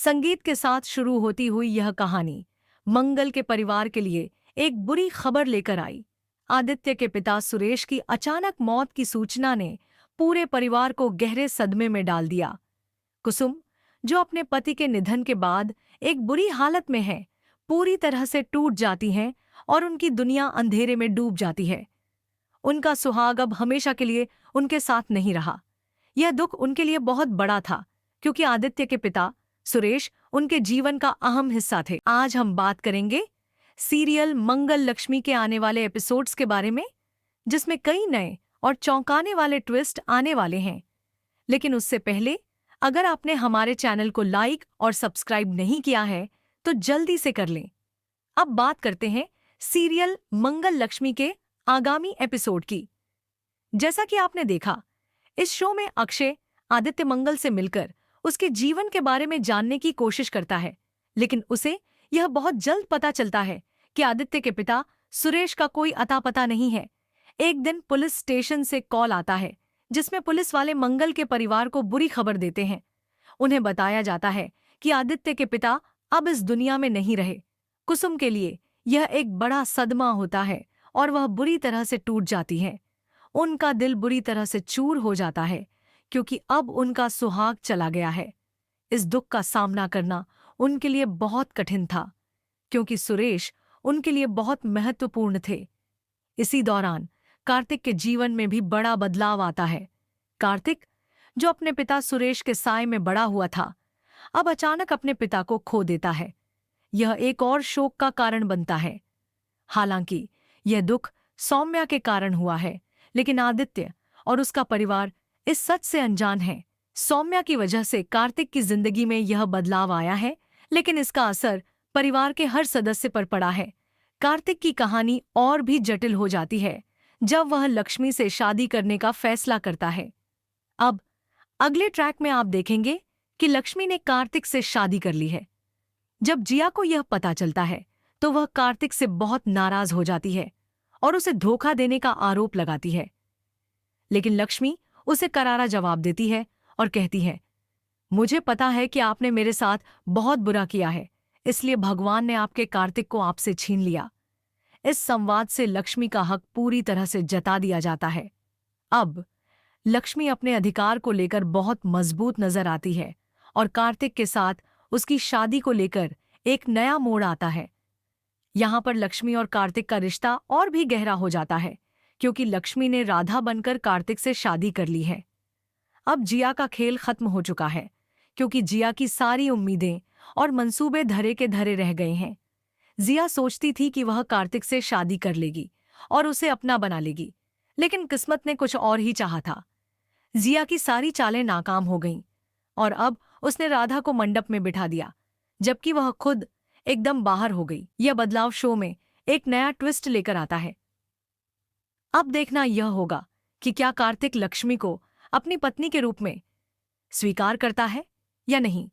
संगीत के साथ शुरू होती हुई यह कहानी मंगल के परिवार के लिए एक बुरी खबर लेकर आई। आदित्य के पिता सुरेश की अचानक मौत की सूचना ने पूरे परिवार को गहरे सदमे में डाल दिया। कुसुम, जो अपने पति के निधन के बाद एक बुरी हालत में है, पूरी तरह से टूट जाती हैं और उनकी दुनिया अंधेरे में डूब जाती है। उनका सुहाग अब हमेशा के लिए उनके साथ नहीं रहा। यह दुख उनके लिए बहुत बड़ा था, क्योंकि आदित्य के पिता सुरेश उनके जीवन का अहम हिस्सा थे। आज हम बात करेंगे सीरियल मंगल लक्ष्मी के आने वाले एपिसोड्स के बारे में, जिसमें कई नए और चौंकाने वाले ट्विस्ट आने वाले हैं। लेकिन उससे पहले, अगर आपने हमारे चैनल को लाइक और सब्सक्राइब नहीं किया है तो जल्दी से कर लें। अब बात करते हैं सीरियल मंगल लक्ष्मी के आगामी एपिसोड की। जैसा कि आपने देखा, इस शो में अक्षय आदित्य मंगल से मिलकर उसके जीवन के बारे में जानने की कोशिश करता है, लेकिन उसे यह बहुत जल्द पता चलता है कि आदित्य के पिता सुरेश का कोई अता पता नहीं है। एक दिन पुलिस स्टेशन से कॉल आता है, जिसमें पुलिस वाले मंगल के परिवार को बुरी खबर देते हैं। उन्हें बताया जाता है कि आदित्य के पिता अब इस दुनिया में नहीं रहे। कुसुम के लिए यह एक बड़ा सदमा होता है और वह बुरी तरह से टूट जाती है। उनका दिल बुरी तरह से चूर हो जाता है, क्योंकि अब उनका सुहाग चला गया है। इस दुख का सामना करना उनके लिए बहुत कठिन था, क्योंकि सुरेश उनके लिए बहुत महत्वपूर्ण थे। इसी दौरान कार्तिक के जीवन में भी बड़ा बदलाव आता है। कार्तिक, जो अपने पिता सुरेश के साए में बड़ा हुआ था, अब अचानक अपने पिता को खो देता है। यह एक और शोक का कारण बनता है। हालांकि यह दुख सौम्या के कारण हुआ है, लेकिन आदित्य और उसका परिवार इस सच से अनजान है। सौम्या की वजह से कार्तिक की जिंदगी में यह बदलाव आया है, लेकिन इसका असर परिवार के हर सदस्य पर पड़ा है। कार्तिक की कहानी और भी जटिल हो जाती है जब वह लक्ष्मी से शादी करने का फैसला करता है। अब अगले ट्रैक में आप देखेंगे कि लक्ष्मी ने कार्तिक से शादी कर ली है। जब जिया को यह पता चलता है तो वह कार्तिक से बहुत नाराज हो जाती है और उसे धोखा देने का आरोप लगाती है। लेकिन लक्ष्मी उसे करारा जवाब देती है और कहती है, मुझे पता है कि आपने मेरे साथ बहुत बुरा किया है, इसलिए भगवान ने आपके कार्तिक को आपसे छीन लिया। इस संवाद से लक्ष्मी का हक पूरी तरह से जता दिया जाता है। अब लक्ष्मी अपने अधिकार को लेकर बहुत मजबूत नजर आती है और कार्तिक के साथ उसकी शादी को लेकर एक नया मोड़ आता है। यहाँ पर लक्ष्मी और कार्तिक का रिश्ता और भी गहरा हो जाता है, क्योंकि लक्ष्मी ने राधा बनकर कार्तिक से शादी कर ली है। अब जिया का खेल खत्म हो चुका है, क्योंकि जिया की सारी उम्मीदें और मंसूबे धरे के धरे रह गए हैं। जिया सोचती थी कि वह कार्तिक से शादी कर लेगी और उसे अपना बना लेगी, लेकिन किस्मत ने कुछ और ही चाहा था। जिया की सारी चालें नाकाम हो गईं और अब उसने राधा को मंडप में बिठा दिया, जबकि वह खुद एकदम बाहर हो गई। यह बदलाव शो में एक नया ट्विस्ट लेकर आता है। अब देखना यह होगा कि क्या कार्तिक लक्ष्मी को अपनी पत्नी के रूप में स्वीकार करता है या नहीं।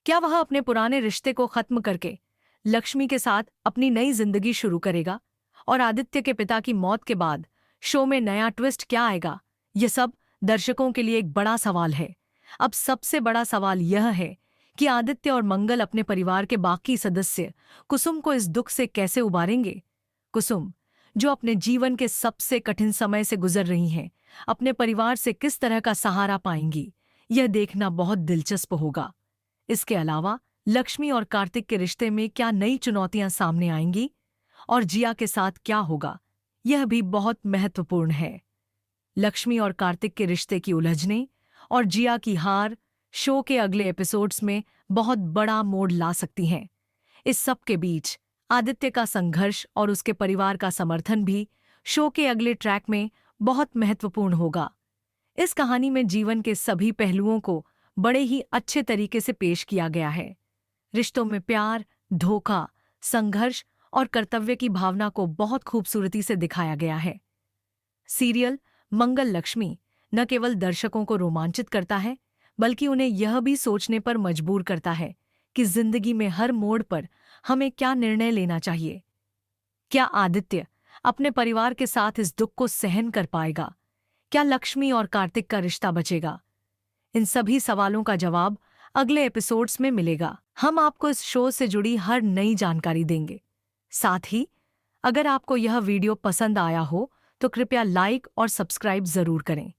क्या वह अपने पुराने रिश्ते को खत्म करके लक्ष्मी के साथ अपनी नई जिंदगी शुरू करेगा? और आदित्य के पिता की मौत के बाद शो में नया ट्विस्ट क्या आएगा? यह सब दर्शकों के लिए एक बड़ा सवाल है। अब सबसे बड़ा सवाल यह है कि आदित्य और मंगल अपने परिवार के बाकी सदस्य कुसुम को इस दुख से कैसे उबारेंगे। कुसुम, जो अपने जीवन के सबसे कठिन समय से गुजर रही हैं, अपने परिवार से किस तरह का सहारा पाएंगी, यह देखना बहुत दिलचस्प होगा। इसके अलावा लक्ष्मी और कार्तिक के रिश्ते में क्या नई चुनौतियां सामने आएंगी और जिया के साथ क्या होगा, यह भी बहुत महत्वपूर्ण है। लक्ष्मी और कार्तिक के रिश्ते की उलझने और जिया की हार शो के अगले एपिसोड्स में बहुत बड़ा मोड़ ला सकती हैं। इस सब के बीच आदित्य का संघर्ष और उसके परिवार का समर्थन भी शो के अगले ट्रैक में बहुत महत्वपूर्ण होगा। इस कहानी में जीवन के सभी पहलुओं को बड़े ही अच्छे तरीके से पेश किया गया है। रिश्तों में प्यार, धोखा, संघर्ष और कर्तव्य की भावना को बहुत खूबसूरती से दिखाया गया है। सीरियल मंगल लक्ष्मी न केवल दर्शकों को रोमांचित करता है, बल्कि उन्हें यह भी सोचने पर मजबूर करता है कि जिंदगी में हर मोड़ पर हमें क्या निर्णय लेना चाहिए। क्या आदित्य अपने परिवार के साथ इस दुख को सहन कर पाएगा? क्या लक्ष्मी और कार्तिक का रिश्ता बचेगा? इन सभी सवालों का जवाब अगले एपिसोड्स में मिलेगा। हम आपको इस शो से जुड़ी हर नई जानकारी देंगे। साथ ही अगर आपको यह वीडियो पसंद आया हो तो कृपया लाइक और सब्सक्राइब जरूर करें।